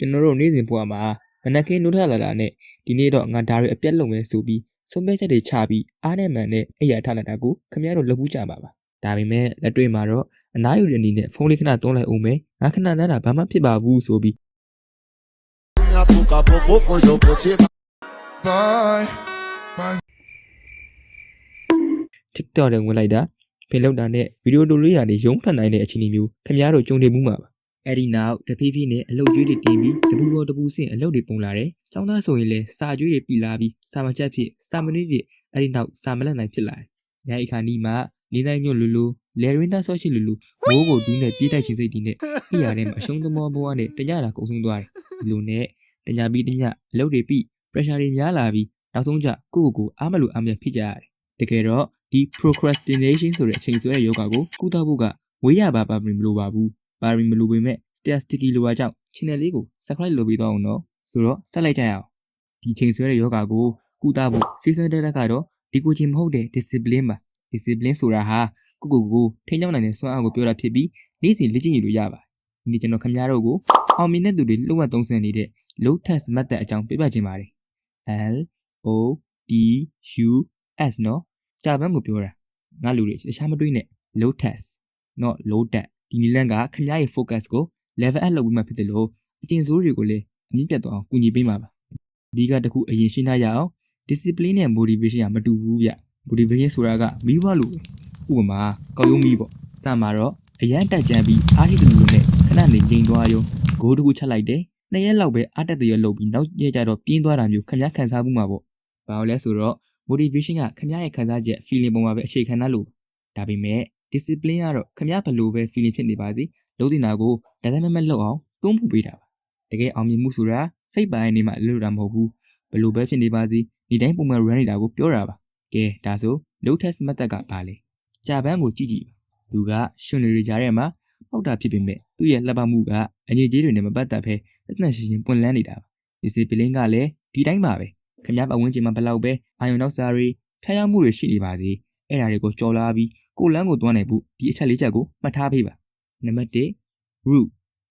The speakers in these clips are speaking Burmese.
ကျွန်တော်တို့နေ့စဉ်ဘဝမှာမနက်ခင်းနိုးထလာတာနဲ့ဒီနေ့တော့ငါဒါတွေအပြတ်လုံးပဲဆိုပြီးဆုံးဖြတ်ချက်တွေချပြီးအားနဲ့မှန်နဲ့အိယာထလာတာကိုခင်ဗျားတို့လုပ်ဘူးကြပါပါဒါပေမဲ့လက်တွေ့မှာတော့အနားယူတဲ့အနေနဲ့ဖုန်းလေးခဏသုံးလိုက်အောင်မယ်ငါခဏနားတာဘာမှဖြစ်ပါဘူးဆိုပြီး TikTok တွေဝင်လိုက်တာဖင်လောက်တာနဲ့ဗီဒီယိုတိုလေးရာတွေရုံးထွက်နိုင်တဲ့အခြေအနေမျိုးခင်ဗျားတို့ကြုံနေမှုမှာပါအဲ့ဒီနောက်တဖြည်းဖြည်းနဲ့အလုပ်ကျွေးတွေတင်ပြီးတပူပေါ်တပူဆင့်အလုပ်တွေပုံလာတယ်။ကျောင်းသားဆိုရင်လည်းစာကျွေးတွေပြီးလာပြီးစာမချက်ဖြစ်စာမနွေးဖြစ်အဲ့ဒီနောက်စာမလက်နိုင်ဖြစ်လာတယ်။ညအိခါနီးမှာနေတိုင်းညွတ်လူလူလဲရင်းသားဆော့ရှိလူလူမိုးကိုဒူးနဲ့ပြေးတိုက်ချင်းစိတ်တီနဲ့အိယာထဲမှာအရှုံးသမောဘဝနဲ့တညတာကုန်ဆုံးသွားတယ်။ဒီလိုနဲ့တညပြီးတညအလုပ်တွေပြီး pressure တွေများလာပြီးနောက်ဆုံးကျကိုအားမလို့အားမရဖြစ်ကြရတယ်။တကယ်တော့ဒီ procrastination ဆိုတဲ့အချိန်ဆွဲတဲ့ယောဂကိုကုသဖို့ကဝေးရပါမလို့ပါဘူး။ပါရင်မလို့ပေမဲ့ statistic လိုပါကြောင့် channel လေးကို subscribe လုပ်ပေးတော့အောင်နော်ဆိုတော့ဆက်လိုက်ကြရအောင်ဒီချိန်ဆွဲတဲ့ယောဂကိုကုသဖို့စီစဉ်တဲ့လက်ကတော့ဒီကိုချင်းမဟုတ်တဲ့ discipline ပါ discipline ဆိုတာဟာကိုထိန်းချောင်းနိုင်တဲ့စွမ်းအားကိုပြောတာဖြစ်ပြီးနေ့စဉ်လေ့ကျင့်ရလို့ရပါတယ်ဒီကျွန်တော်ခင်ဗျားတို့ကိုအောင်မြင်တဲ့သူတွေလုံဝသုံးဆနေတဲ့ low test method အကြောင်းပြပြခြင်းပါတယ် L O D U S နော်ကြာပန်းကိုပြောတာငါလူတွေတခြားမတွေးနဲ့ low test not low test ဒီနည်းလမ်းကခင်ဗျားရဲ့ focus ကို level up လုပ်ပြီးမှဖြစ်တယ်လို့အကျဉ်းစိုးတွေကိုလည်းအမြင့်ပြတ်သွားအောင်ကူညီပေးမှာပါဒီကတခုအရင်ရှင်းထားရအောင် discipline နဲ့ motivation ကမတူဘူးဗျ motivation ဆိုတာကမီးဘွားလို့ဥပမာကောက်ရုံးမီးပေါ့စမှာတော့အရန်တက်ကြမ်းပြီးအားရှိတဲ့လူနဲ့ခဏနေငြိမ်သွားရုံဂိုးတခုချက်လိုက်တယ်2ရက်လောက်ပဲအားတက်တရလုပ်ပြီးနောက်ရက်ကျတော့ပြင်းသွားတာမျိုးခင်ဗျားခံစားမှုမှာပေါ့ဘာလို့လဲဆိုတော့ motivation ကခင်ဗျားရဲ့ခံစားချက် feeling ပုံမှာပဲအခြေခံတာလို့ဒါပေမဲ့ discipline ကတော့ခင်ဗျားဘယ်လိုပဲ feeling ဖြစ်နေပါစေလုပ်တင်တာကိုဒါသက်မဲ့လုပ်အောင်တွန်းပို့ပေးတာပါတကယ်အောင်မြင်မှုဆိုတာစိတ်ပိုင်းနေမှလုပ်တာမဟုတ်ဘူးဘယ်လိုပဲဖြစ်နေပါစေဒီတိုင်းပုံမှန် run နေတာကိုပြောတာပါကဲဒါဆို low test method ကဘာလဲကြာပန်းကိုကြည့်ပါသူကရှင်တွေကြားထဲမှာပေါက်တာဖြစ်ပေမဲ့သူ့ရဲ့လှပမှုကအငြိကြီးတွေနဲ့မပတ်သက်ဘဲအသက်ရှင်ရှင်ပွင့်လန်းနေတာပါ discipline ကလည်းဒီတိုင်းပါပဲခင်ဗျားပတ်ဝန်းကျင်မှာဘယ်လောက်ပဲအာယုံနောက်စားတွေဖျားယောင်းမှုတွေရှိနေပါစေအဲ့ဒါတွေကိုကြော်လာပြီးကိုလန်းကိုတွန်းနိုင်ဖို့ဒီအချက်လေးချက်ကိုမှတ်ထားပေးပါနံပါတ်1 root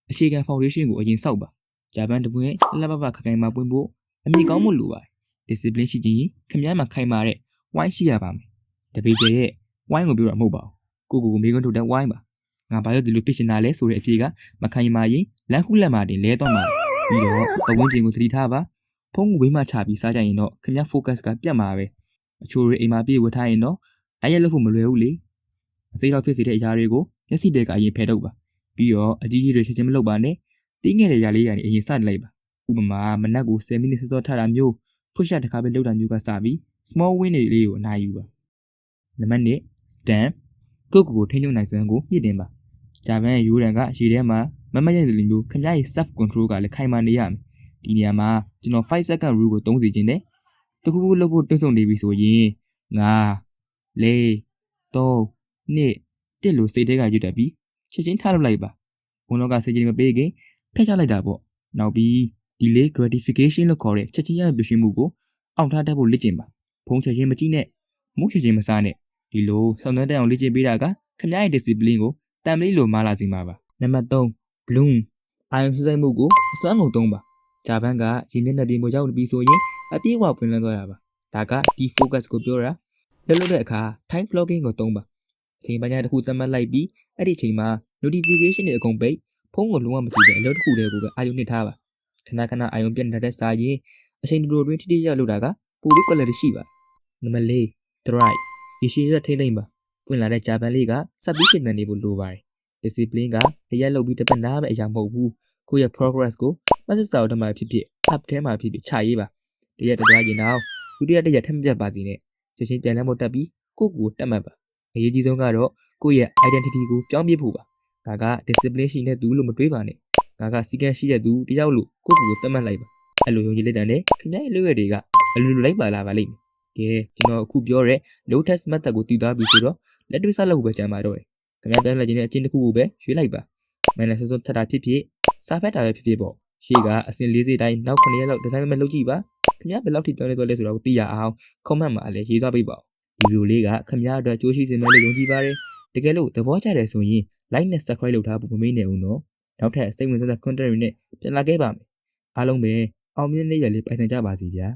အခြေခံ foundation ကိုအရင်စောက်ပါဂျပန်တပွင့်လှပပခိုင်မှာပွင့်ဖို့အမြင့်ကောင်းမှုလိုပါတယ် discipline ရှိခြင်းခင်ဗျားမှာခိုင်မာတဲ့ wine ရှိရပါမယ်တပေကျရဲ့ wine ကိုပြောတာမဟုတ်ပါဘူးကိုမေးခွန်းထုတ်တဲ့ wine ပါငါဘာလို့ဒီလိုဖြစ်နေတာလဲဆိုတဲ့အဖြေကမခိုင်မာရင်လမ်းခုလက်မှာတင်လဲတော့မှာပြီးတော့ပဝန်းကျင်ကိုသတိထားပါဖုန်းကိုဘေးမှာချပြီးစားကြရင်တော့ခင်ဗျား focus ကပြတ်မှာပဲအချို့တွေအိမ်မှာပြေးဝတ်ထားရင်တော့အဲ့ရလို့ဖို့မလွယ်ဘူးလေအစိမ်းလောက်ဖြစ်စေတဲ့အရာတွေကိုမျက်စိတဲကအရင်ဖယ်ထုတ်ပါပြီးတော့အကြီးကြီးတွေချက်ချင်းမလုပ်ပါနဲ့တင်းငယ်တဲ့ຢာလေးကနေအရင်စတင်လိုက်ပါဥပမာမနက်ကို10မိနစ်စောစောထားတာမျိုး push up တစ်ခါပဲလုပ်တာမျိုးကစပြီး small win တွေလေးကိုအနာယူပါနံပါတ်1 stand ကိုထိန်းချုပ်နိုင်စွမ်းကိုမြင့်တင်ပါဂျာပန်ရဲ့ယူရန်ကရေထဲမှာမမရဲ့လူမျိုးခင်ဗျားရဲ့ self control ကလည်းခိုင်မာနေရမယ်ဒီနေရာမှာကျွန်တော်5 second rule ကိုသုံးစီခြင်းနဲ့တခုခုလုပ်ဖို့တွန့်ဆုံနေပြီဆိုရင်5 4 3 2 1လို့စိတ်ထဲကရွတ်တက်ပြီးချက်ချင်းထားလုပ်လိုက်ပါဘုံတော့ကစိတ်ကြီးမပေးခင်ဖျက်ချလိုက်တာပေါ့နောက်ပြီး delay gratification လို့ခေါ်တဲ့ချက်ချင်းရပြည့်စုံမှုကိုအောင်ထားတတ်ဖို့လေ့ကျင့်ပါဖုံးချက်ချင်းမကြည့်နဲ့မုန်းချက်ချင်းမစားနဲ့ဒီလိုစောင့်နှံတက်အောင်လေ့ကျင့်ပေးတာကခင်ဗျားရဲ့ discipline ကိုတန်မလေးလိုမားလာစေမှာပါနံပါတ်3 bloom အာယုံစစိုက်မှုကိုအစွမ်းကုန်သုံးပါဂျာပန်ကရင်းမျက်နှာပြင်ပေါ်ရောက်ပြီးဆိုရင်အပြေးအဝပွင့်လန်းသွားတာပါဒါကဒီ focus ကိုပြောတာလုပ်တဲ့အခါ time blocking ကိုသုံးပါအချိန်ပိုင်းတစ်ခုသတ်မှတ်လိုက်ပြီးအဲ့ဒီအချိန်မှာ notification တွေအကုန်ပိတ်ဖုန်းကိုလုံးဝမကြည့်တဲ့အလုပ်တစ်ခုတည်းကိုပဲအာယုံနှစ်ထားပါခဏအာယုံပြတ်နေတဲ့စာရင်အချိန်တူတွင်ထိထိရောက်လုပ်တာကပိုပြီး quality ရှိပါနံပါတ်4 drive ဒီရှိရထိမ့်သိမ့်ပါပွင့်လာတဲ့ဂျာပန်လေးကစပ်ပြီးရှင်းနေဖို့လိုပါတယ် discipline ကရက်လုပ်ပြီးတပတ်နားပဲအရာမဟုတ်ဘူးကိုယ့်ရဲ့ progress ကို message စာအုပ်ထဲမှာဖြစ်ဖြစ် app ထဲမှာဖြစ်ဖြစ်ချရေးပါတရက်သွားရင်တော့ဒုတိယတစ်ရက်ထပ်မပြတ်ပါစေနဲ့ချက်ချင်းပြန်လည်မတက်ပြီးကိုတက်မှတ်ပါအရေးကြီးဆုံးကတော့ကိုယ့်ရဲ့ identity ကိုပြောင်းပြဖို့ပါဒါက discipline ရှိတဲ့သူလို့မတွေးပါနဲ့ဒါကစီကံရှိတဲ့သူတယောက်လို့ကိုသတ်မှတ်လိုက်ပါအဲ့လိုယုံကြည်လက်တန်နဲ့ခင်ဗျားရဲ့လုပ်ရတွေကအလိုလိုလိုက်ပါလာပါလိမ့်မယ်ကဲကျွန်တော်အခုပြောတဲ့ low test method ကိုတည်သွားပြီဆိုတော့လက်တွေ့စလုပ်ဖို့ပဲကြံပါတော့တယ်ခင်ဗျားပြန်လာခြင်းတဲ့အချင်းတစ်ခုကိုပဲရွေးလိုက်ပါမင်းလည်းစောစောထပ်တာဖြစ်ဖြစ်စားဖက်တာပဲဖြစ်ဖြစ်ပေါ့ရှေ့ကအစင်40တိုင်းနောက်9ရက်လောက်ဒီဇိုင်းမဲ့လုပ်ကြည့်ပါခင်ဗျားဘယ်လောက်ထိပြောင်းလဲသွားလဲဆိုတော့သိရအောင် comment မှာလည်းရေးသွားပေးပါဦးဒီဗီဒီယိုလေးကခင်ဗျားအတွက်ကြိုးရှိစေမယ်လို့ယုံကြည်ပါတယ်တကယ်လို့သဘောကျတယ်ဆိုရင် like နဲ့ subscribe လုပ်ထားဖို့မမေ့နဲ့ဦးနော်နောက်ထပ်စိတ်ဝင်စားတဲ့ content တွေနဲ့ပြန်လာခဲ့ပါမယ် အားလုံးပဲအောင်မြင်နေရလေးပိုင်ဆိုင်ကြပါစီဗျာ